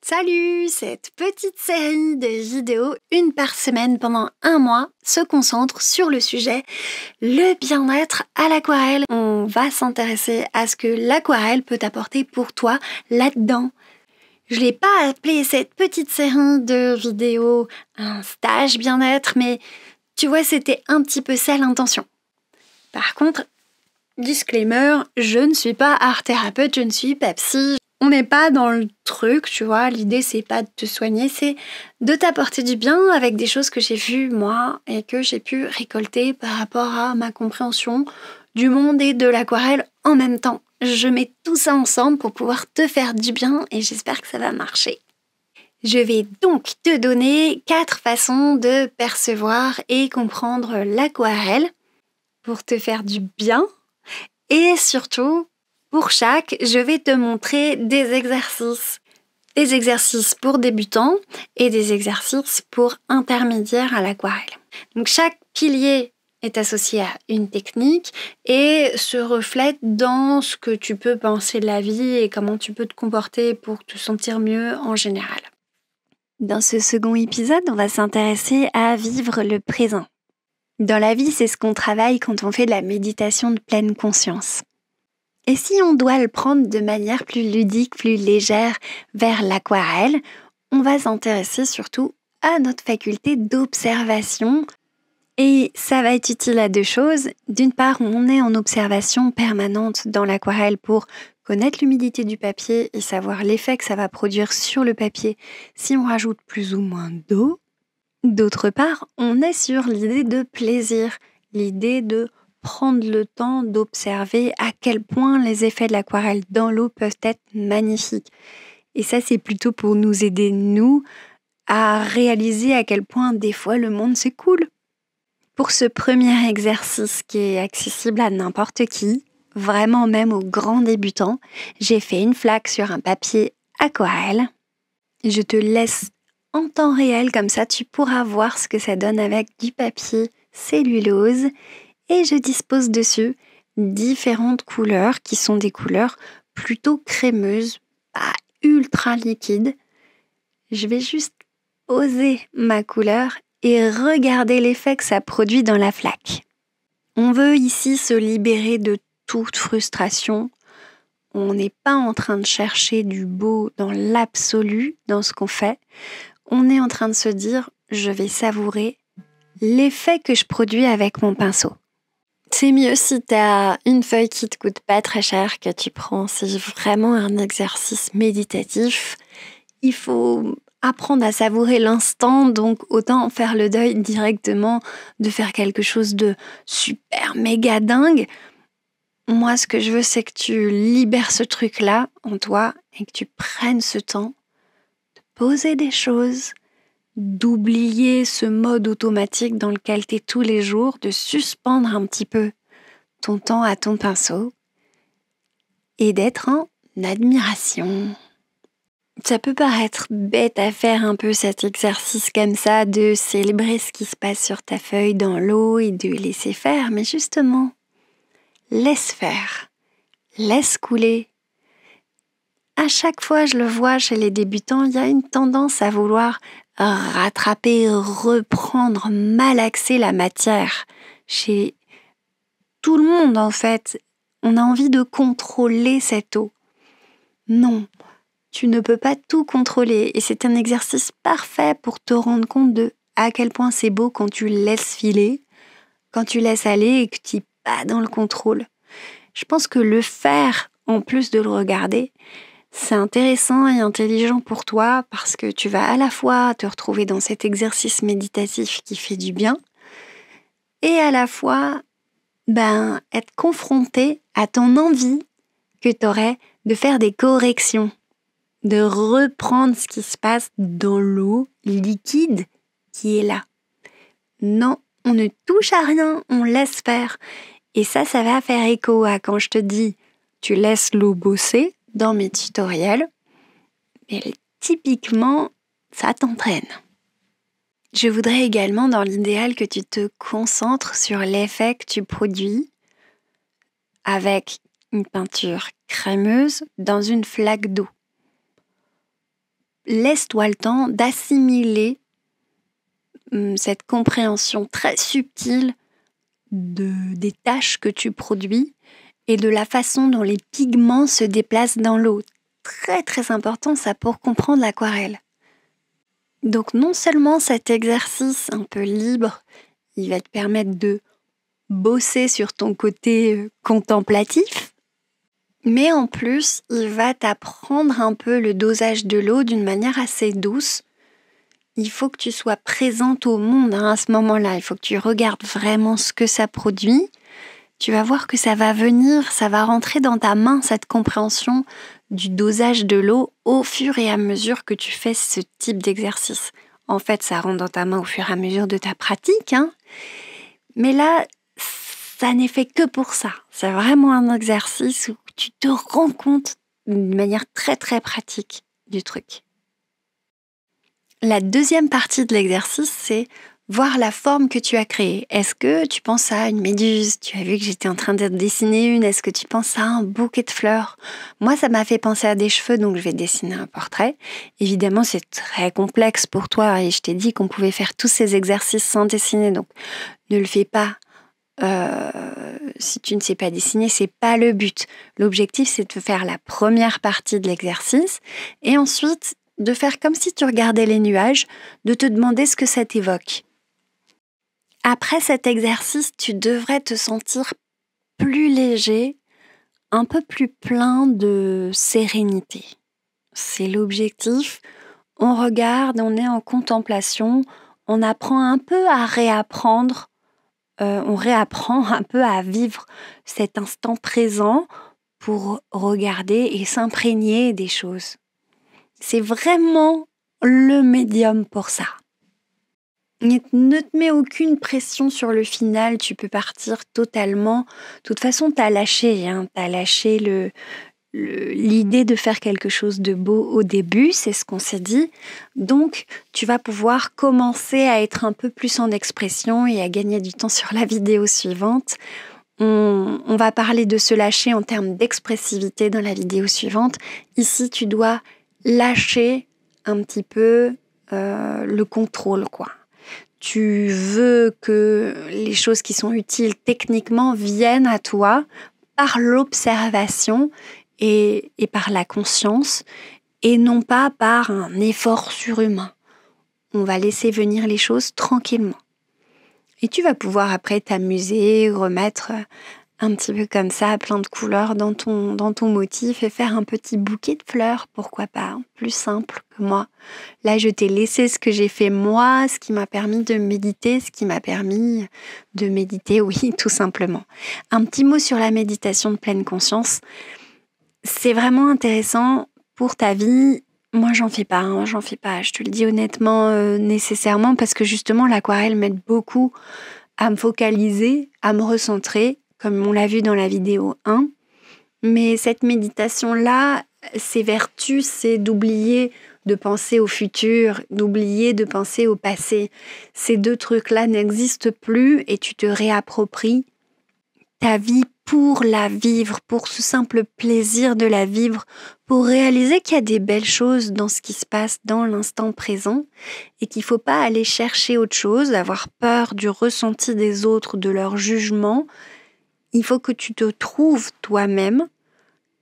Salut! Cette petite série de vidéos, une par semaine pendant un mois, se concentre sur le sujet le bien-être à l'aquarelle. On va s'intéresser à ce que l'aquarelle peut apporter pour toi là-dedans. Je l'ai pas appelé cette petite série de vidéos un stage bien-être, mais tu vois, c'était un petit peu ça l'intention. Par contre, disclaimer, je ne suis pas art thérapeute, je ne suis pas psy. On n'est pas dans le truc, tu vois, l'idée c'est pas de te soigner, c'est de t'apporter du bien avec des choses que j'ai vues moi et que j'ai pu récolter par rapport à ma compréhension du monde et de l'aquarelle en même temps. Je mets tout ça ensemble pour pouvoir te faire du bien et j'espère que ça va marcher. Je vais donc te donner 4 façons de percevoir et comprendre l'aquarelle pour te faire du bien et surtout, pour chaque, je vais te montrer des exercices. Des exercices pour débutants et des exercices pour intermédiaires à l'aquarelle. Donc chaque pilier est associé à une technique et se reflète dans ce que tu peux penser de la vie et comment tu peux te comporter pour te sentir mieux en général. Dans ce second épisode, on va s'intéresser à vivre le présent. Dans la vie, c'est ce qu'on travaille quand on fait de la méditation de pleine conscience. Et si on doit le prendre de manière plus ludique, plus légère vers l'aquarelle, on va s'intéresser surtout à notre faculté d'observation. Et ça va être utile à 2 choses. D'une part, on est en observation permanente dans l'aquarelle pour connaître l'humidité du papier et savoir l'effet que ça va produire sur le papier si on rajoute plus ou moins d'eau. D'autre part, on est sur l'idée de plaisir, l'idée de prendre le temps d'observer à quel point les effets de l'aquarelle dans l'eau peuvent être magnifiques. Et ça, c'est plutôt pour nous aider, nous, à réaliser à quel point des fois le monde c'est cool. Pour ce premier exercice qui est accessible à n'importe qui, vraiment même aux grands débutants, j'ai fait une flaque sur un papier aquarelle. Je te laisse en temps réel, comme ça tu pourras voir ce que ça donne avec du papier cellulose. Et je dispose dessus différentes couleurs qui sont des couleurs plutôt crémeuses, pas ultra liquides. Je vais juste poser ma couleur et regarder l'effet que ça produit dans la flaque. On veut ici se libérer de toute frustration. On n'est pas en train de chercher du beau dans l'absolu dans ce qu'on fait. On est en train de se dire, je vais savourer l'effet que je produis avec mon pinceau. C'est mieux si tu as une feuille qui te coûte pas très cher que tu prends. C'est vraiment un exercice méditatif. Il faut apprendre à savourer l'instant, donc autant faire le deuil directement de faire quelque chose de super méga dingue. Moi, ce que je veux, c'est que tu libères ce truc-là en toi et que tu prennes ce temps de poser des choses, d'oublier ce mode automatique dans lequel tu es tous les jours, de suspendre un petit peu ton temps à ton pinceau et d'être en admiration. Ça peut paraître bête à faire un peu cet exercice comme ça, de célébrer ce qui se passe sur ta feuille dans l'eau et de laisser faire, mais justement, laisse faire, laisse couler. À chaque fois, je le vois chez les débutants, il y a une tendance à vouloir rattraper, reprendre, malaxer la matière. Chez tout le monde, en fait, on a envie de contrôler cette eau. Non, tu ne peux pas tout contrôler et c'est un exercice parfait pour te rendre compte de à quel point c'est beau quand tu laisses filer, quand tu laisses aller et que tu n'es pas dans le contrôle. Je pense que le faire, en plus de le regarder, c'est intéressant et intelligent pour toi parce que tu vas à la fois te retrouver dans cet exercice méditatif qui fait du bien et à la fois être confronté à ton envie que tu aurais de faire des corrections, de reprendre ce qui se passe dans l'eau liquide qui est là. Non, on ne touche à rien, on laisse faire. Et ça va faire écho à quand je te dis tu laisses l'eau bosser dans mes tutoriels, mais typiquement, ça t'entraîne. Je voudrais également, dans l'idéal, que tu te concentres sur l'effet que tu produis avec une peinture crémeuse dans une flaque d'eau. laisse-toi le temps d'assimiler cette compréhension très subtile des tâches que tu produis et de la façon dont les pigments se déplacent dans l'eau. Très très important ça pour comprendre l'aquarelle. Donc non seulement cet exercice un peu libre, il va te permettre de bosser sur ton côté contemplatif, mais en plus, il va t'apprendre un peu le dosage de l'eau d'une manière assez douce. Il faut que tu sois présente au monde à ce moment-là. Il faut que tu regardes vraiment ce que ça produit. Tu vas voir que ça va venir, ça va rentrer dans ta main, cette compréhension du dosage de l'eau au fur et à mesure que tu fais ce type d'exercice. En fait, ça rentre dans ta main au fur et à mesure de ta pratique, hein. Mais là, ça n'est fait que pour ça. C'est vraiment un exercice où tu te rends compte d'une manière très très pratique du truc. La deuxième partie de l'exercice, c'est voir la forme que tu as créée. Est-ce que tu penses à une méduse? Tu as vu que j'étais en train de dessiner une. Est-ce que tu penses à un bouquet de fleurs? Moi, ça m'a fait penser à des cheveux, donc je vais dessiner un portrait. Évidemment, c'est très complexe pour toi et je t'ai dit qu'on pouvait faire tous ces exercices sans dessiner, donc ne le fais pas. Si tu ne sais pas dessiner, c'est pas le but. L'objectif, c'est de faire la première partie de l'exercice et ensuite de faire comme si tu regardais les nuages, de te demander ce que ça t'évoque. Après cet exercice, tu devrais te sentir plus léger, un peu plus plein de sérénité. C'est l'objectif. On regarde, on est en contemplation, on apprend un peu à réapprendre. On réapprend un peu à vivre cet instant présent pour regarder et s'imprégner des choses. C'est vraiment le médium pour ça. Ne te mets aucune pression sur le final, tu peux partir totalement. De toute façon, t'as lâché l'idée de faire quelque chose de beau au début, c'est ce qu'on s'est dit. Donc, tu vas pouvoir commencer à être un peu plus en expression et à gagner du temps sur la vidéo suivante. On va parler de se lâcher en termes d'expressivité dans la vidéo suivante. Ici, tu dois lâcher un petit peu le contrôle, quoi. Tu veux que les choses qui sont utiles techniquement viennent à toi par l'observation et par la conscience et non pas par un effort surhumain. On va laisser venir les choses tranquillement. Et tu vas pouvoir après t'amuser, remettre un petit peu comme ça, plein de couleurs dans ton motif et faire un petit bouquet de fleurs, pourquoi pas, plus simple que moi. Là, je t'ai laissé ce que j'ai fait moi, ce qui m'a permis de méditer, oui, tout simplement. Un petit mot sur la méditation de pleine conscience. C'est vraiment intéressant pour ta vie. Moi, j'en fais pas, je te le dis honnêtement, nécessairement, parce que justement, l'aquarelle m'aide beaucoup à me focaliser, à me recentrer, comme on l'a vu dans la vidéo 1. Mais cette méditation-là, ses vertus, c'est d'oublier de penser au futur, d'oublier de penser au passé. Ces deux trucs-là n'existent plus et tu te réappropries ta vie pour la vivre, pour ce simple plaisir de la vivre, pour réaliser qu'il y a des belles choses dans ce qui se passe dans l'instant présent et qu'il ne faut pas aller chercher autre chose, avoir peur du ressenti des autres, de leur jugement. Il faut que tu te trouves toi-même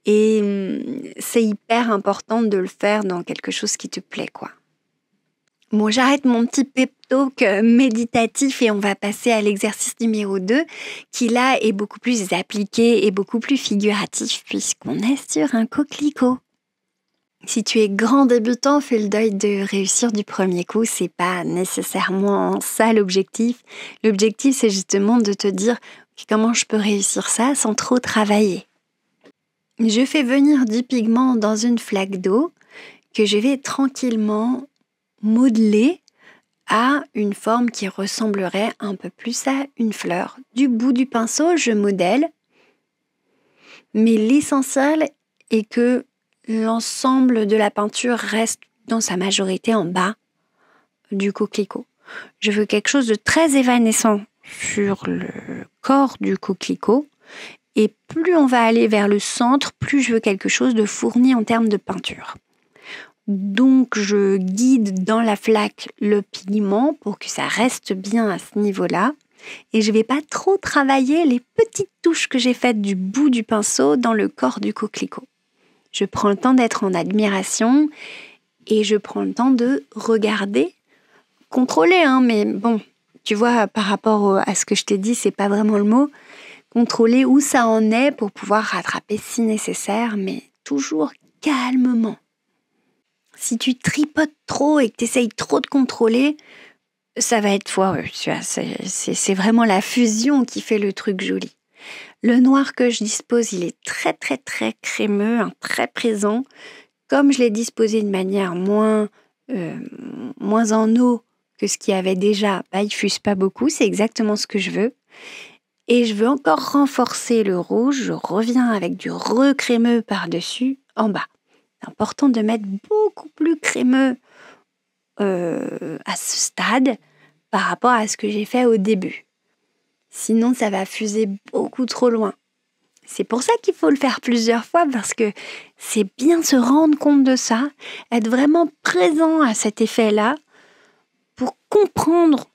et c'est hyper important de le faire dans quelque chose qui te plaît, quoi. Bon, j'arrête mon petit pep talk méditatif et on va passer à l'exercice numéro 2 qui là est beaucoup plus appliqué et beaucoup plus figuratif puisqu'on est sur un coquelicot. Si tu es grand débutant, fais le deuil de réussir du premier coup, c'est pas nécessairement ça l'objectif. L'objectif, c'est justement de te dire comment je peux réussir ça sans trop travailler. Je fais venir du pigment dans une flaque d'eau que je vais tranquillement modeler à une forme qui ressemblerait un peu plus à une fleur. Du bout du pinceau, je modèle, mais l'essentiel est que l'ensemble de la peinture reste dans sa majorité en bas du coquelicot. Je veux quelque chose de très évanescent sur le corps du coquelicot et plus on va aller vers le centre, plus je veux quelque chose de fourni en termes de peinture. Donc je guide dans la flaque le pigment pour que ça reste bien à ce niveau-là. Et je ne vais pas trop travailler les petites touches que j'ai faites du bout du pinceau dans le corps du coquelicot. Je prends le temps d'être en admiration et je prends le temps de regarder, contrôler, mais bon, tu vois, par rapport à ce que je t'ai dit, c'est pas vraiment le mot. Contrôler où ça en est pour pouvoir rattraper si nécessaire, mais toujours calmement. Si tu tripotes trop et que tu essayes trop de contrôler, ça va être foireux. Tu vois, c'est vraiment la fusion qui fait le truc joli. Le noir que je dispose, il est très très très crémeux, très présent. Comme je l'ai disposé de manière moins en eau que ce qu'il y avait déjà, il fuse pas beaucoup, c'est exactement ce que je veux. Et je veux encore renforcer le rouge, je reviens avec du recrémeux par-dessus, en bas. C'est important de mettre beaucoup plus crémeux à ce stade par rapport à ce que j'ai fait au début. Sinon, ça va fuser beaucoup trop loin. C'est pour ça qu'il faut le faire plusieurs fois, parce que c'est bien se rendre compte de ça, être vraiment présent à cet effet-là pour comprendre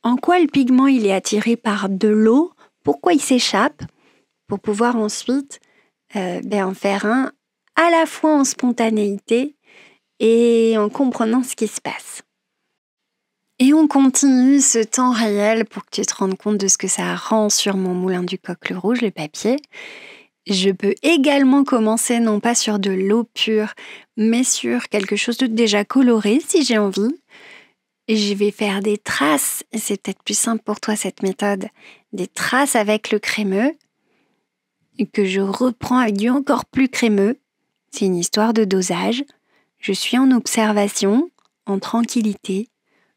en quoi le pigment il est attiré par de l'eau, pourquoi il s'échappe, pour pouvoir ensuite en faire un à la fois en spontanéité et en comprenant ce qui se passe. Et on continue ce temps réel pour que tu te rendes compte de ce que ça rend sur mon moulin du coq le rouge, le papier. Je peux également commencer non pas sur de l'eau pure, mais sur quelque chose de déjà coloré si j'ai envie. Et je vais faire des traces, et c'est peut-être plus simple pour toi cette méthode, des traces avec le crémeux, et que je reprends avec du encore plus crémeux. C'est une histoire de dosage. Je suis en observation, en tranquillité.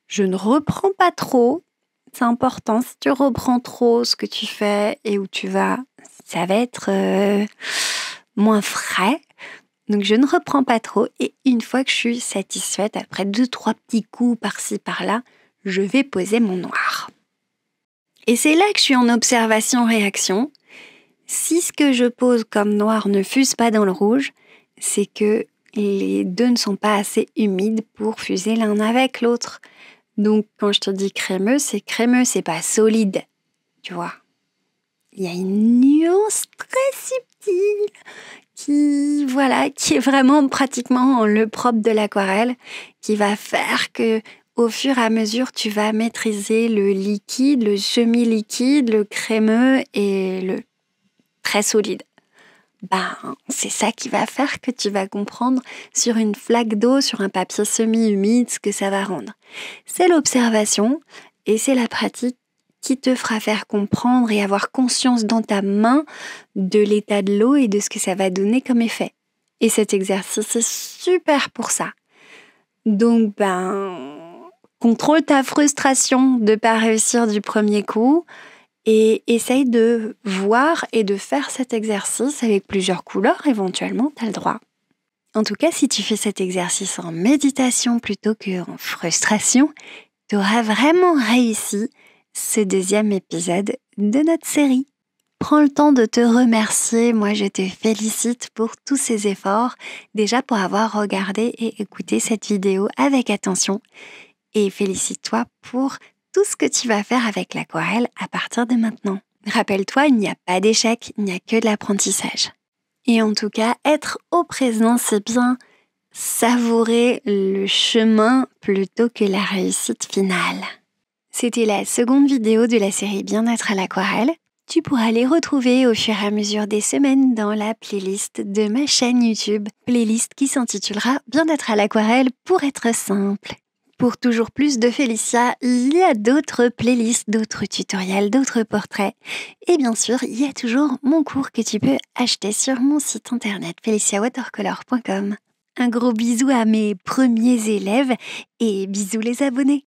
Je ne reprends pas trop. C'est important, si tu reprends trop ce que tu fais et où tu vas, ça va être moins frais. Donc je ne reprends pas trop et une fois que je suis satisfaite, après 2-3 petits coups par-ci par-là, je vais poser mon noir. Et c'est là que je suis en observation-réaction. Si ce que je pose comme noir ne fuse pas dans le rouge, c'est que les deux ne sont pas assez humides pour fuser l'un avec l'autre. Donc quand je te dis crémeux, c'est pas solide, tu vois. Il y a une nuance très subtile qui est vraiment pratiquement le propre de l'aquarelle, qui va faire que au fur et à mesure, tu vas maîtriser le liquide, le semi-liquide, le crémeux et le très solide. C'est ça qui va faire que tu vas comprendre sur une flaque d'eau, sur un papier semi-humide, ce que ça va rendre. C'est l'observation et c'est la pratique qui te fera faire comprendre et avoir conscience dans ta main de l'état de l'eau et de ce que ça va donner comme effet. Et cet exercice est super pour ça. Donc, contrôle ta frustration de ne pas réussir du premier coup et essaye de voir et de faire cet exercice avec plusieurs couleurs, éventuellement, tu as le droit. En tout cas, si tu fais cet exercice en méditation plutôt qu'en frustration, tu auras vraiment réussi ce 2e épisode de notre série. Prends le temps de te remercier, moi je te félicite pour tous ces efforts, déjà pour avoir regardé et écouté cette vidéo avec attention, et félicite-toi pour tout ce que tu vas faire avec l'aquarelle à partir de maintenant. Rappelle-toi, il n'y a pas d'échec, il n'y a que de l'apprentissage. Et en tout cas, être au présent, c'est bien savourer le chemin plutôt que la réussite finale. C'était la seconde vidéo de la série Bien-être à l'aquarelle. Tu pourras les retrouver au fur et à mesure des semaines dans la playlist de ma chaîne YouTube, playlist qui s'intitulera Bien-être à l'aquarelle pour être simple. Pour toujours plus de Félicia, il y a d'autres playlists, d'autres tutoriels, d'autres portraits. Et bien sûr, il y a toujours mon cours que tu peux acheter sur mon site internet feliciawatercolor.com. Un gros bisou à mes premiers élèves et bisous les abonnés.